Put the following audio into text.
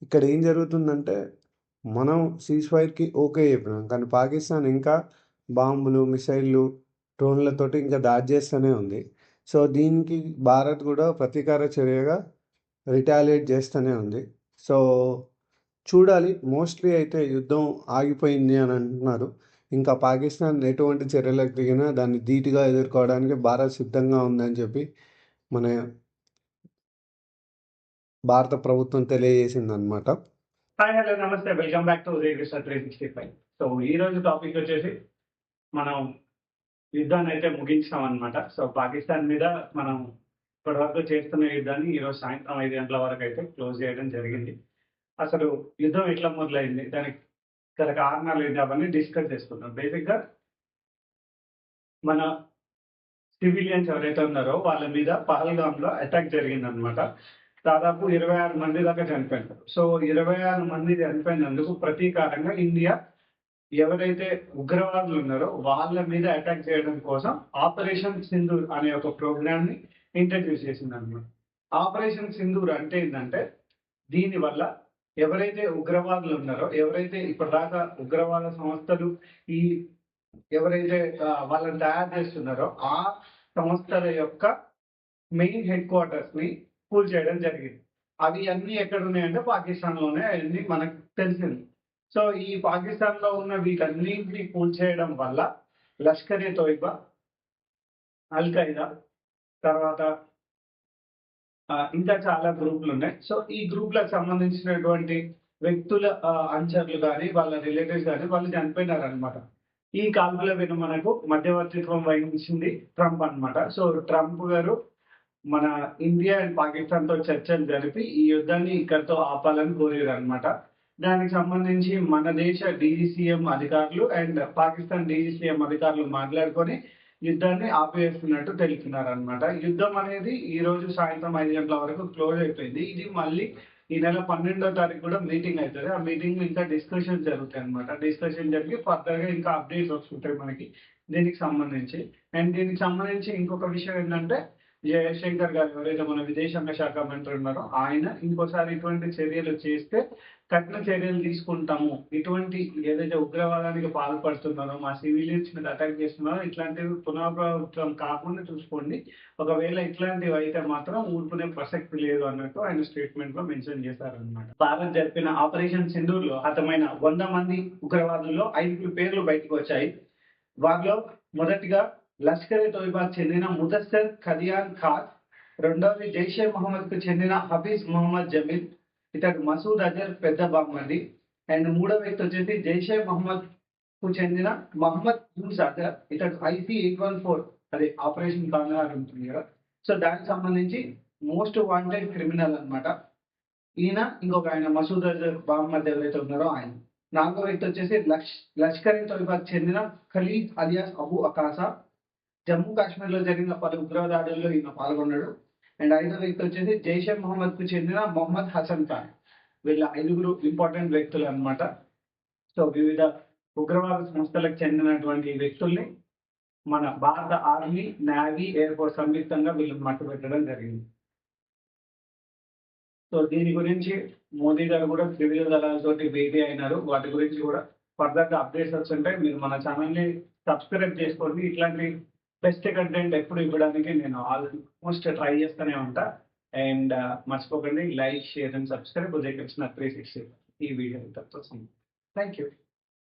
ఇక్కడ ఏం జరుగుతుందంటే మనం సీజ్‌ఫైర్‌కి ఓకే చెప్పినాం. కానీ పాకిస్తాన్ ఇంకా బాంబులు, మిసైల్‌లు, డ్రోన్‌లతోటి ఇంకా దాడి చేస్తూనే ఉంది. సో, దీనికి భారత్ కూడా ప్రతీకార చర్యగా రిటాలియేట్ చేస్తూనే ఉంది. సో, చూడాలి. మోస్ట్‌లీ అయితే యుద్ధం ఆగిపోయింది అని అంటున్నారు. ఇంకా పాకిస్తాన్ ఎటువంటి చర్యలకు దిగినా దాన్ని ధీటుగా ఎదుర్కోవడానికి భారత్ సిద్ధంగా ఉందని చెప్పి మన భారత ప్రభుత్వం తెలియజేసిందనమాట. హాయ్ హలో నమస్తే welcome back to Uday Krishna 365. So ఈ రోజు టాపిక్ వచ్చేసి మనం యుద్ధాన్ని అయితే ముగించాం అనమాట. సో పాకిస్తాన్ మీద మనం ఇప్పటివరకు చేస్తున్న యుద్ధాన్ని ఈరోజు సాయంత్రం 5 గంటల వరకు అయితే క్లోజ్ చేయడం జరిగింది. అసలు యుద్ధం ఎట్లా మొదలైంది, దానికి గల కారణాలు ఏంటి, అవన్నీ డిస్కస్ చేసుకుందాం. బేసిక్గా మన సివిలియన్స్ ఎవరైతే ఉన్నారో వాళ్ళ మీద పహల్గామ్లో అటాక్ జరిగింది అనమాట. దాదాపు 26 మంది దాకా చనిపోయినారు. సో 26 మంది చనిపోయినందుకు ప్రతీకారంగా ఇండియా ఎవరైతే ఉగ్రవాదులు ఉన్నారో వాళ్ళ మీద అటాక్ చేయడం కోసం ఆపరేషన్ సింధూర్ అనే ఒక ప్రోగ్రామ్ ని ఇంట్రడ్యూస్ చేసింది అనమాట. ఆపరేషన్ సింధూర్ అంటే ఏంటంటే, దీనివల్ల ఎవరైతే ఉగ్రవాదులు ఉన్నారో, ఎవరైతే ఇప్పటిదాకా ఉగ్రవాద సంస్థలు ఈ ఎవరైతే వాళ్ళని తయారు చేస్తున్నారో ఆ సంస్థల యొక్క మెయిన్ హెడ్ క్వార్టర్స్ ని కూల్ చేయడం జరిగింది. అవి అన్ని ఎక్కడ ఉన్నాయంటే పాకిస్తాన్ లోనే అన్ని మనకు తెలిసింది. సో ఈ పాకిస్తాన్ లో ఉన్న వీటన్నింటినీ కూల్ చేయడం వల్ల లష్కర్ ఏ తోయిబా, అల్ ఖైదా, తర్వాత ఇంకా చాలా గ్రూపులు ఉన్నాయి. సో ఈ గ్రూప్లకు సంబంధించినటువంటి వ్యక్తుల అనుచరులు కానీ వాళ్ళ రిలేటివ్స్ కానీ వాళ్ళు చనిపోయినారు అనమాట. ఈ కాల్పుల వెనుక మనకు మధ్యవర్తిత్వం వహించింది ట్రంప్ అన్నమాట. సో ట్రంప్ గారు మన ఇండియా అండ్ పాకిస్తాన్ తో చర్చలు జరిపి ఈ యుద్ధాన్ని ఇక్కడితో ఆపాలని కోరారు అనమాట. దానికి సంబంధించి మన దేశ డీజీసీఎం అధికారులు అండ్ పాకిస్తాన్ డీజీసీఎం అధికారులు మాట్లాడుకొని యుద్ధాన్ని ఆపివేస్తున్నట్టు తెలుపుతున్నారు అనమాట. యుద్ధం అనేది ఈ రోజు సాయంత్రం 5 గంటల వరకు క్లోజ్ అయిపోయింది. ఇది మళ్ళీ ఈ నెల 12వ తారీఖు కూడా మీటింగ్ అవుతుంది. ఆ మీటింగ్ ఇంకా డిస్కషన్ జరుగుతాయి అనమాట. డిస్కషన్ జరిగి ఫర్దర్ గా ఇంకా అప్డేట్స్ వస్తుంటాయి మనకి దీనికి సంబంధించి. అండ్ దీనికి సంబంధించి ఇంకొక విషయం ఏంటంటే, జయశంకర్ గారు ఎవరైతే మన విదేశాంగ శాఖ మంత్రి ఉన్నారో ఆయన ఇంకోసారి ఇటువంటి చర్యలు చేస్తే కఠిన చర్యలు తీసుకుంటాము, ఇటువంటి ఏదైతే ఉగ్రవాదానికి పాల్పడుతున్నారో, మా సివిలియన్స్ మీద అటాక్ చేస్తున్నారో ఇట్లాంటివి పునరావృతం కాకుండా చూసుకోండి, ఒకవేళ ఇట్లాంటివి అయితే మాత్రం ఊరుకునే ప్రసక్తి లేదు అన్నట్టు ఆయన స్టేట్మెంట్ లో మెన్షన్ చేశారనమాట. భారత్ జరిపిన ఆపరేషన్ సింధూర్ లో హతమైన 100 మంది ఉగ్రవాదుల్లో 5 పేర్లు బయటకు వచ్చాయి. వారిలో మొదటిగా లష్కర్ ఏ తోయిబాకు చెందిన ముదస్సర్ ఖదియాన్ ఖాన్, రెండవది జైషే మహమ్మద్ కు చెందిన హఫీజ్ మహమ్మద్ జమీల్, ఇతడు మసూద్ అజర్ పెద్ద బామ్మది. అండ్ మూడవ వ్యక్తి వచ్చేసి జైషే మహమ్మద్ కు చెందిన మహమ్మద్ యూస్ అజర్, ఇతడు ఐసీ 814 అదే ఆపరేషన్ కాందహార్ ఉంటుంది కదా, సో దానికి సంబంధించి మోస్ట్ వాంటెడ్ క్రిమినల్ అన్నమాట. ఈయన ఇంకొక ఆయన మసూద్ అజర్ మహమ్మద్ ఎవరైతే ఉన్నారో ఆయన. నాలుగో వ్యక్తి వచ్చేసి లష్కర్ ఏ తోయిబాకు చెందిన Khalid alias Abu Akasa, Jammu Kashmir లో జరిగిన పలు ఉగ్రవాద దాడుల్లో ఈయన పాల్గొన్నాడు. అండ్ ఐదో వ్యక్తి వచ్చేసి జైషే మహమ్మద్ కు చెందిన మొహమ్మద్ హసన్ ఖాన్. వీళ్ళ 5 ఇంపార్టెంట్ వ్యక్తులు అన్నమాట. సో వివిధ ఉగ్రవాద సంస్థలకు చెందినటువంటి వ్యక్తుల్ని మన భారత ఆర్మీ, నేవీ, ఎయిర్ ఫోర్స్ సంయుక్తంగా వీళ్ళని మట్టుబెట్టడం జరిగింది. సో దీని గురించి మోదీ గారు కూడా త్రివిధ దళాలతోటి భేటీ అయినారు. వాటి గురించి కూడా ఫర్దర్ గా అప్డేట్స్ వస్తుంటాయి. మీరు మన ఛానల్ ని సబ్స్క్రైబ్ చేసుకోండి. ఇట్లాంటి బెస్ట్ కంటెంట్ ఎప్పుడు ఇవ్వడానికి నేను ఆల్మోస్ట్ ట్రై చేస్తూనే ఉంటా. అండ్ మర్చిపోకండి, like, share and subscribe Uday Krishna 360 ఈ వీడియో ఇంతటితో థ్యాంక్ యూ.